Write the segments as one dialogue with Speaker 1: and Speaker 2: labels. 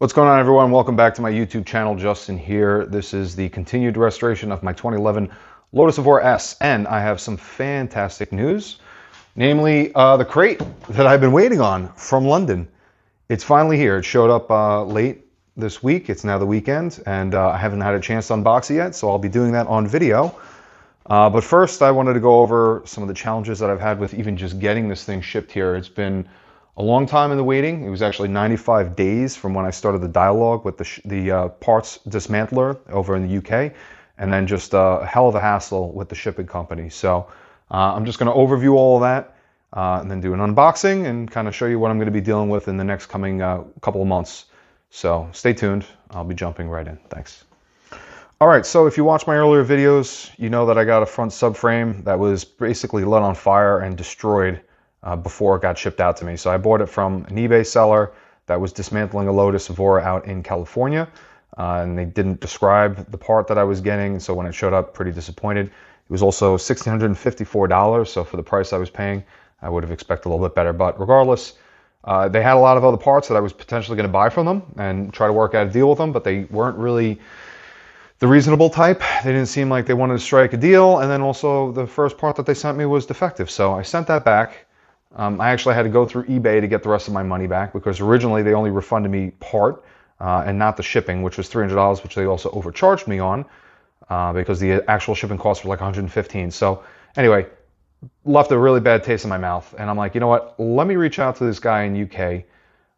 Speaker 1: What's going on, everyone? Welcome back to my YouTube channel. Justin here. This is the continued restoration of my 2011 Lotus Evora S, and I have some fantastic news, namely the crate that I've been waiting on from London. It's finally here. It showed up late this week. It's now the weekend, and I haven't had a chance to unbox it yet, so I'll be doing that on video. But first, I wanted to go over some of the challenges that I've had with even just getting this thing shipped here. It's been a long time in the waiting. It was actually 95 days from when I started the dialogue with the parts dismantler over in the UK, and then just a hell of a hassle with the shipping company. So I'm just going to overview all of that and then do an unboxing and kind of show you what I'm going to be dealing with in the next coming couple of months. So stay tuned. I'll be jumping right in. Thanks. All right, so if you watch my earlier videos, you know that I got a front subframe that was basically lit on fire and destroyed before it got shipped out to me. So I bought it from an eBay seller that was dismantling a Lotus Evora out in California, and they didn't describe the part that I was getting, so when it showed up, pretty disappointed. It was also $1,654, so for the price I was paying, I would have expected a little bit better. But regardless, they had a lot of other parts that I was potentially going to buy from them and try to work out a deal with them, but they weren't really the reasonable type. They didn't seem like they wanted to strike a deal, and then also the first part that they sent me was defective, so I sent that back. I actually had to go through eBay to get the rest of my money back because originally they only refunded me part and not the shipping, which was $300, which they also overcharged me on because the actual shipping costs were like $115. So anyway, left a really bad taste in my mouth, and I'm like, you know what? Let me reach out to this guy in UK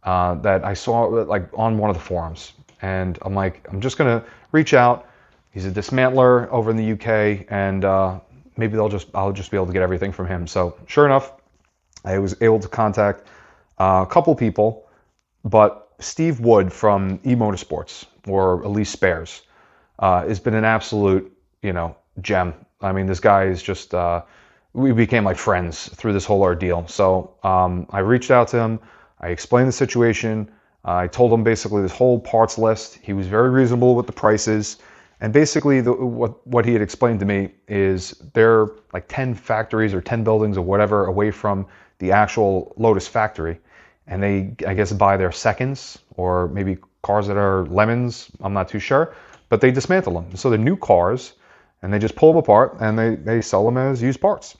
Speaker 1: that I saw like on one of the forums, and I'm like, I'm just gonna reach out. He's a dismantler over in the UK, and maybe I'll just be able to get everything from him. So sure enough, I was able to contact a couple people, but Steve Wood from eMotorsports, or Elise Spares, has been an absolute, gem. I mean, this guy is just, we became like friends through this whole ordeal. So I reached out to him, I explained the situation, I told him basically this whole parts list. He was very reasonable with the prices. And basically what he had explained to me is they're like 10 factories or 10 buildings or whatever away from the actual Lotus factory, and they, I guess, buy their seconds or maybe cars that are lemons. I'm not too sure, but they dismantle them. So they're new cars, and they just pull them apart and they sell them as used parts.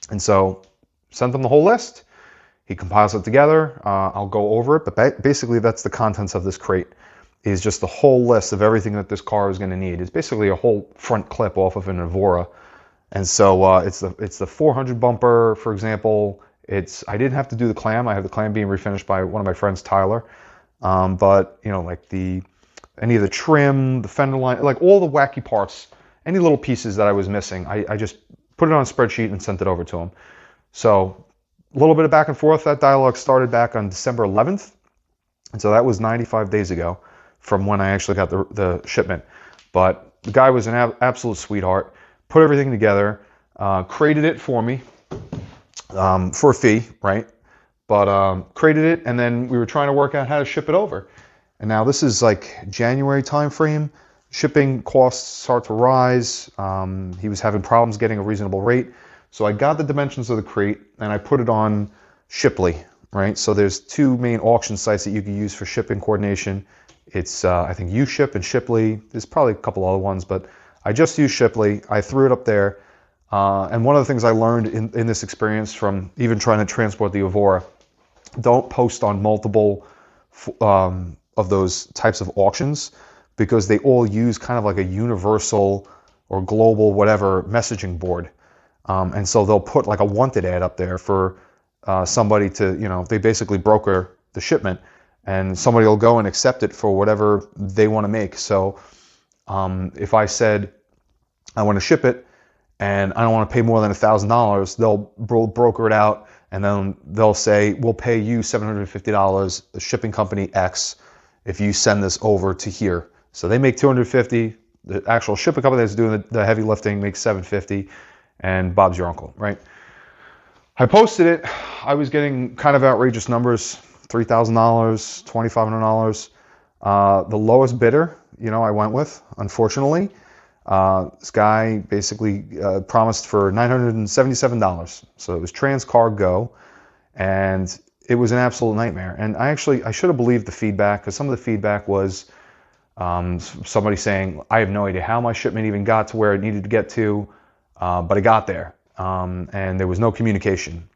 Speaker 1: And so sent them the whole list. He compiles it together. I'll go over it, but basically that's the contents of this crate. Is just the whole list of everything that this car is going to need. It's basically a whole front clip off of an Evora. And so it's the 400 bumper, for example. I didn't have to do the clam. I have the clam being refinished by one of my friends, Tyler. But like any of the trim, the fender line, like all the wacky parts, any little pieces that I was missing, I just put it on a spreadsheet and sent it over to him. So a little bit of back and forth. That dialogue started back on December 11th. And so that was 95 days ago from when I actually got the shipment. But the guy was an absolute sweetheart, put everything together, crated it for me for a fee, right? But crated it, and then we were trying to work out how to ship it over. And now this is like January time frame. Shipping costs start to rise. He was having problems getting a reasonable rate. So I got the dimensions of the crate, and I put it on Shipley, right? So there's two main auction sites that you can use for shipping coordination. It's, I think, UShip and Shipley. There's probably a couple other ones, but I just used Shipley. I threw it up there. And one of the things I learned in this experience from even trying to transport the Evora, don't post on multiple of those types of auctions because they all use kind of like a universal or global whatever messaging board. And so they'll put like a wanted ad up there for somebody to, they basically broker the shipment. And somebody will go and accept it for whatever they want to make. So if I said I want to ship it and I don't want to pay more than $1,000, they'll broker it out, and then they'll say, we'll pay you $750, the shipping company X, if you send this over to here. So they make $250. The actual shipping company that's doing the heavy lifting makes $750, and Bob's your uncle, right? I posted it. I was getting kind of outrageous numbers. $3,000, $2,500. The lowest bidder, I went with, unfortunately. This guy basically promised for $977. So it was Transcar Go, and it was an absolute nightmare. And I should have believed the feedback, because some of the feedback was somebody saying, I have no idea how my shipment even got to where it needed to get to, but it got there, and there was no communication.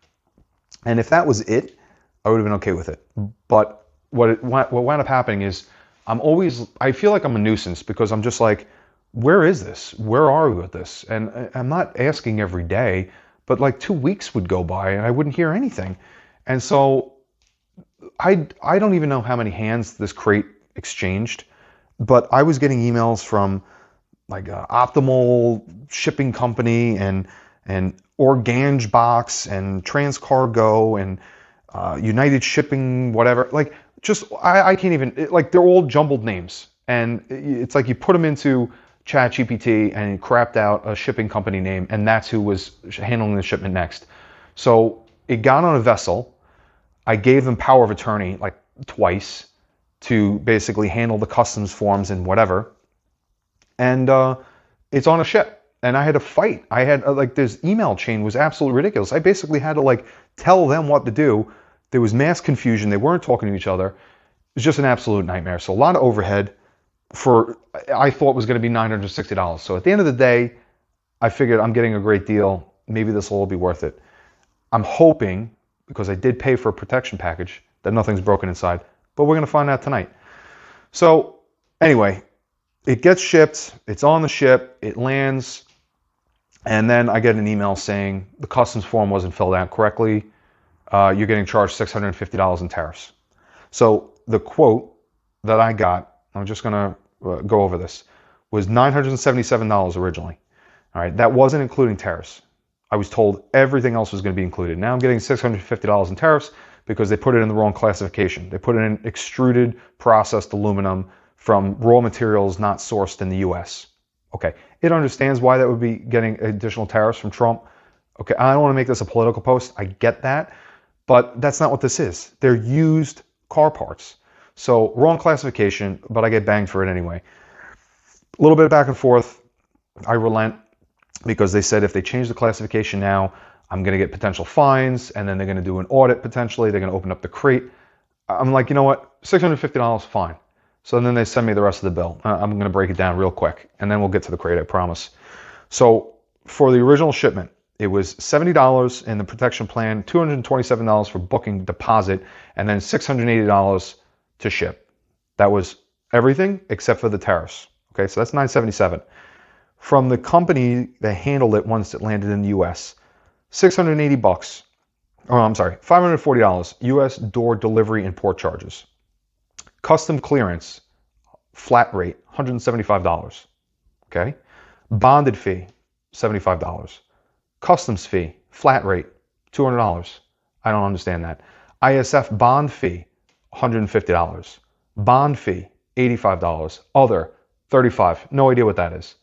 Speaker 1: And if that was it, I would have been okay with it. But what wound up happening is I feel like I'm a nuisance, because I'm just like, where is this? Where are we with this? And I'm not asking every day, but like 2 weeks would go by and I wouldn't hear anything. And so I don't even know how many hands this crate exchanged, but I was getting emails from like Optimal Shipping Company and Organge Box and Transcargo and United Shipping, whatever. Like, just I can't even, like, they're all jumbled names, and it's like you put them into ChatGPT and it crapped out a shipping company name, and that's who was handling the shipment next. So it got on a vessel. I gave them power of attorney like twice to basically handle the customs forms and whatever. And it's on a ship. And I had to fight. I had like, this email chain was absolutely ridiculous. I basically had to like tell them what to do. There was mass confusion. They weren't talking to each other. It was just an absolute nightmare. So a lot of overhead for, I thought was going to be $960. So at the end of the day, I figured I'm getting a great deal. Maybe this will all be worth it. I'm hoping, because I did pay for a protection package, that nothing's broken inside. But we're going to find out tonight. So anyway, it gets shipped. It's on the ship. It lands. And then I get an email saying the customs form wasn't filled out correctly. You're getting charged $650 in tariffs. So the quote that I got, I'm just going to go over this, was $977 originally. All right, that wasn't including tariffs. I was told everything else was going to be included. Now I'm getting $650 in tariffs because they put it in the wrong classification. They put it in extruded processed aluminum from raw materials not sourced in the US. Okay, it understands why that would be getting additional tariffs from Trump. Okay, I don't want to make this a political post. I get that, but that's not what this is. They're used car parts. So wrong classification, but I get banged for it anyway. A little bit back and forth. I relent, because they said if they change the classification now, I'm going to get potential fines, and then they're going to do an audit potentially. They're going to open up the crate. I'm like, you know what? $650, fine. So then they send me the rest of the bill. I'm going to break it down real quick, and then we'll get to the crate, I promise. So for the original shipment, it was $70 in the protection plan, $227 for booking deposit, and then $680 to ship. That was everything except for the tariffs. Okay, so that's $977. From the company that handled it once it landed in the US, $680. Oh, I'm sorry, $540 US door delivery and port charges. Custom clearance, flat rate, $175. Okay? Bonded fee, $75. Customs fee, flat rate, $200. I don't understand that. ISF bond fee, $150. Bond fee, $85. Other, $35. No idea what that is.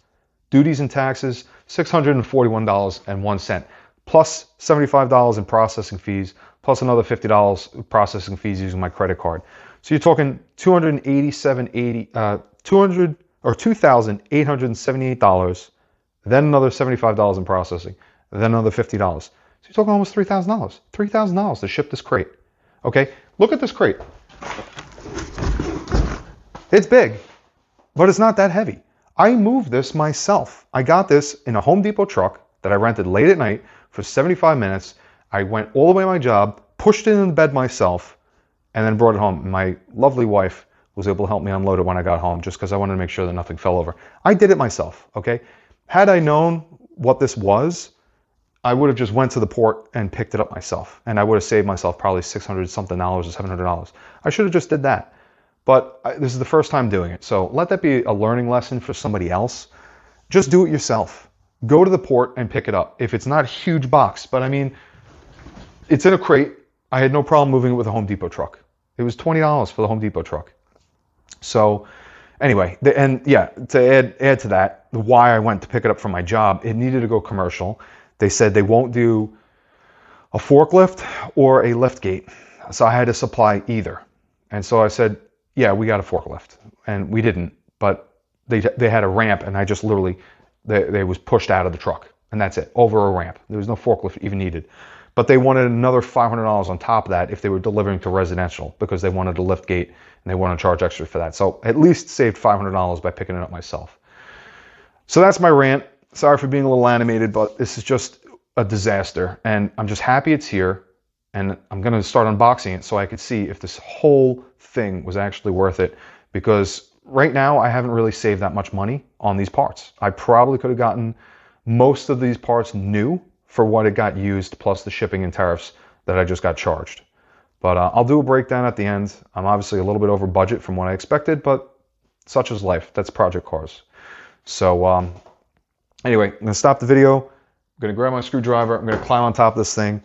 Speaker 1: Duties and taxes, $641.01, plus $75 in processing fees, plus another $50 processing fees using my credit card. So you're talking $2,878, then another $75 in processing, then another $50. So you're talking almost $3,000. $3,000 to ship this crate. Okay, look at this crate. It's big, but it's not that heavy. I moved this myself. I got this in a Home Depot truck that I rented late at night for 75 minutes. I went all the way to my job, pushed it in the bed myself, and then brought it home. My lovely wife was able to help me unload it when I got home, just because I wanted to make sure that nothing fell over. I did it myself, okay? Had I known what this was, I would have just went to the port and picked it up myself, and I would have saved myself probably $600 something or $700. I should have just did that. But this is the first time doing it, so let that be a learning lesson for somebody else. Just do it yourself. Go to the port and pick it up. If it's not a huge box, but I mean, it's in a crate. I had no problem moving it with a Home Depot truck. It was $20 for the Home Depot truck. So anyway, and yeah, to add to that, why I went to pick it up from my job, it needed to go commercial. They said they won't do a forklift or a lift gate. So I had to supply either. And so I said, yeah, we got a forklift. And we didn't, but they had a ramp, and I just literally, they was pushed out of the truck. And that's it, over a ramp. There was no forklift even needed. But they wanted another $500 on top of that if they were delivering to residential, because they wanted a lift gate and they wanted to charge extra for that. So at least saved $500 by picking it up myself. So that's my rant. Sorry for being a little animated, but this is just a disaster. And I'm just happy it's here. And I'm going to start unboxing it so I could see if this whole thing was actually worth it. Because right now I haven't really saved that much money on these parts. I probably could have gotten most of these parts new for what it got used, plus the shipping and tariffs that I just got charged. But I'll do a breakdown at the end. I'm obviously a little bit over budget from what I expected, but such is life. That's project cars. So anyway, I'm going to stop the video. I'm going to grab my screwdriver. I'm going to climb on top of this thing,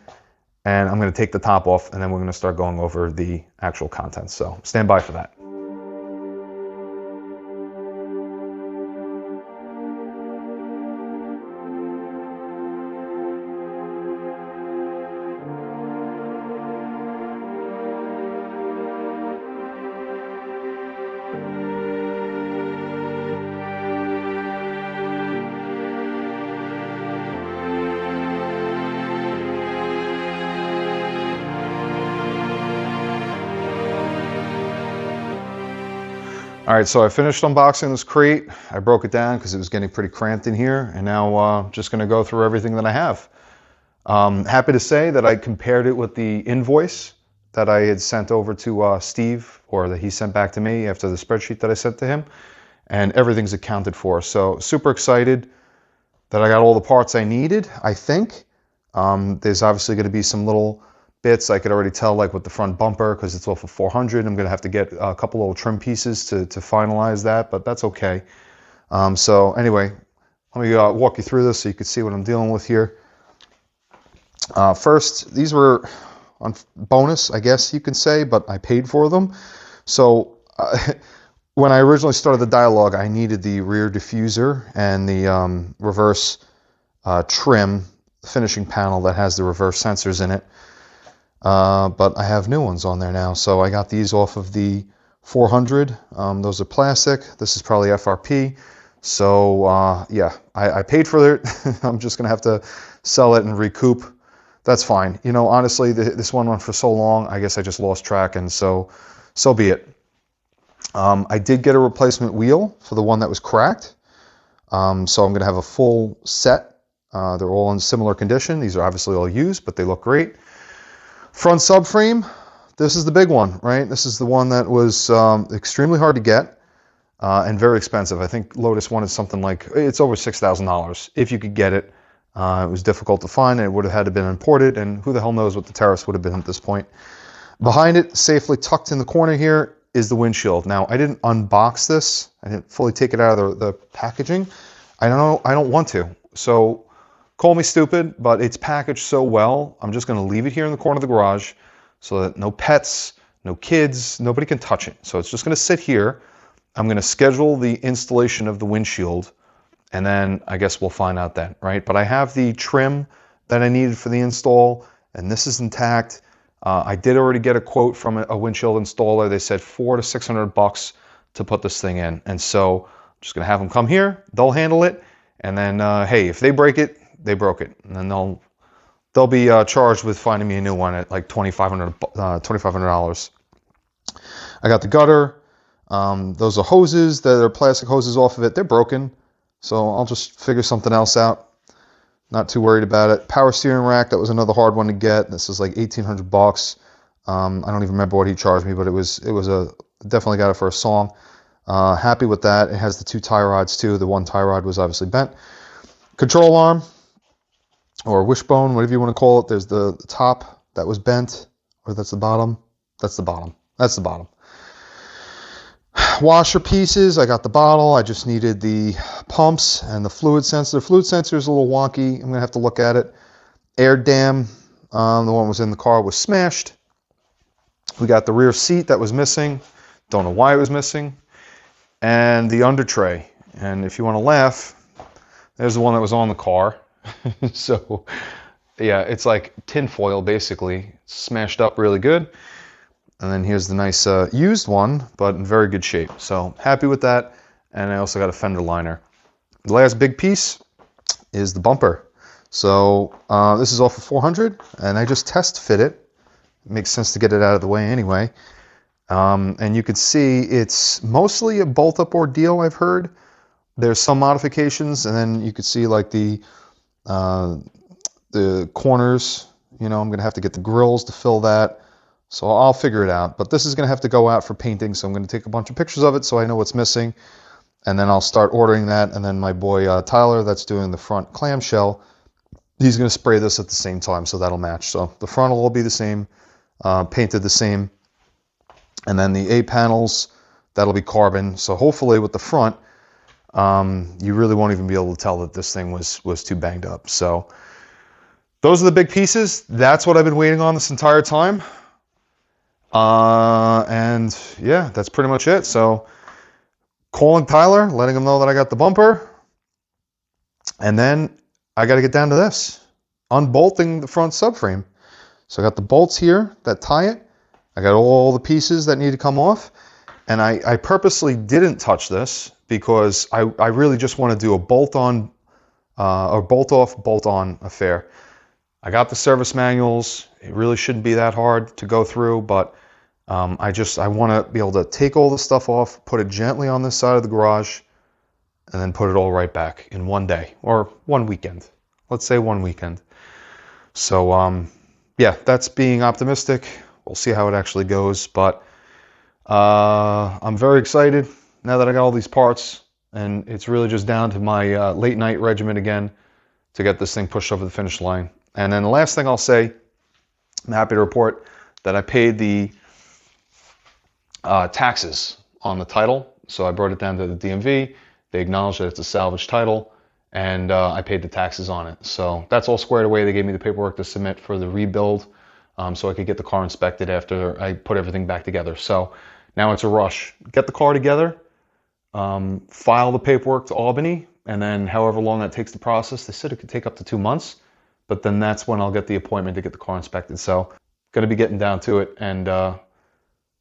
Speaker 1: and I'm going to take the top off, and then we're going to start going over the actual contents. So stand by for that. All right, so I finished unboxing this crate. I broke it down because it was getting pretty cramped in here, and now just going to go through everything that I have. Happy to say that I compared it with the invoice that I had sent over to Steve, or that he sent back to me after the spreadsheet that I sent to him, and everything's accounted for. So super excited that I got all the parts I needed, I think. There's obviously going to be some little bits I could already tell, like with the front bumper, because it's off of 400. I'm going to have to get a couple little trim pieces to finalize that, but that's okay. So anyway, let me walk you through this so you can see what I'm dealing with here. First, these were on bonus, I guess you can say, but I paid for them. So when I originally started the dialogue, I needed the rear diffuser and the reverse trim finishing panel that has the reverse sensors in it. But I have new ones on there now. So I got these off of the 400. Those are plastic. This is probably FRP. So yeah, I paid for it. I'm just going to have to sell it and recoup. That's fine. You know, honestly, this one went for so long, I guess I just lost track, and so be it. I did get a replacement wheel for the one that was cracked. So I'm going to have a full set. They're all in similar condition. These are obviously all used, but they look great. Front subframe, this is the big one, right? This is the one that was extremely hard to get and very expensive. I think Lotus wanted something like, it's over $6,000 if you could get it. It was difficult to find, and it would have had to been imported, and who the hell knows what the tariffs would have been at this point. Behind it, safely tucked in the corner here, is the windshield. Now, I didn't unbox this. I didn't fully take it out of the packaging. I don't want to. So call me stupid, but it's packaged so well, I'm just going to leave it here in the corner of the garage so that no pets, no kids, nobody can touch it. So it's just going to sit here. I'm going to schedule the installation of the windshield, and then I guess we'll find out then, right? But I have the trim that I needed for the install, and this is intact. I did already get a quote from a windshield installer. They said $400 to $600 to put this thing in. And so I'm just going to have them come here. They'll handle it. And then, hey, if they break it, they broke it, and then they'll be charged with finding me a new one at like $2,500. I got the gutter. Those are hoses that are plastic hoses off of it. They're broken, so I'll just figure something else out. Not too worried about it. Power steering rack, that was another hard one to get. This is like $1,800. I don't even remember what he charged me, but it was definitely got it for a song. Happy with that. It has the 2 tie rods too. The one tie rod was obviously bent. Control arm, or wishbone, whatever you want to call it. There's the top that was bent, or that's the bottom. That's the bottom. That's the bottom. Washer pieces, I got the bottle. I just needed the pumps and the fluid sensor. The fluid sensor is a little wonky. I'm going to have to look at it. Air dam, the one that was in the car, was smashed. We got the rear seat that was missing. Don't know why it was missing. And the under tray. And if you want to laugh, there's the one that was on the car. So, yeah, it's like tinfoil, basically. It's smashed up really good. And then here's the nice used one, but in very good shape. So, happy with that. And I also got a fender liner. The last big piece is the bumper. So this is all for 400, and I just test fit it. It makes sense to get it out of the way anyway. And you can see it's mostly a bolt-up ordeal, I've heard. There's some modifications, and then you can see like the corners. You know, I'm going to have to get the grills to fill that. So I'll figure it out. But this is going to have to go out for painting, so I'm going to take a bunch of pictures of it so I know what's missing. And then I'll start ordering that. And then my boy Tyler, that's doing the front clamshell, he's going to spray this at the same time, so that'll match. So the front will all be the same, painted the same. And then the A panels, that'll be carbon. So hopefully with the front, you really won't even be able to tell that this thing was too banged up. So those are the big pieces. That's what I've been waiting on this entire time. And yeah, that's pretty much it. So calling Tyler, letting him know that I got the bumper. And then I got to get down to this, unbolting the front subframe. So I got the bolts here that tie it. I got all the pieces that need to come off. And I purposely didn't touch this because I really just want to do a bolt-on or bolt-off, bolt-on affair. I got the service manuals. It really shouldn't be that hard to go through, but I want to be able to take all the stuff off, put it gently on this side of the garage, and then put it all right back in one day or one weekend. Let's say one weekend. So yeah, that's being optimistic. We'll see how it actually goes, but I'm very excited now that I got all these parts, and it's really just down to my late night regimen again to get this thing pushed over the finish line. And then the last thing I'll say, I'm happy to report that I paid the taxes on the title. So I brought it down to the DMV. They acknowledged that it's a salvage title, and I paid the taxes on it. So that's all squared away. They gave me the paperwork to submit for the rebuild, so I could get the car inspected after I put everything back together. So now it's a rush. Get the car together, file the paperwork to Albany, and then however long that takes to process, they said it could take up to 2 months, but then that's when I'll get the appointment to get the car inspected. So going to be getting down to it and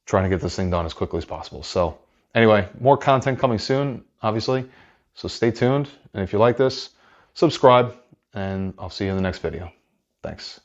Speaker 1: trying to get this thing done as quickly as possible. So anyway, more content coming soon, obviously. So stay tuned. And if you like this, subscribe, and I'll see you in the next video. Thanks.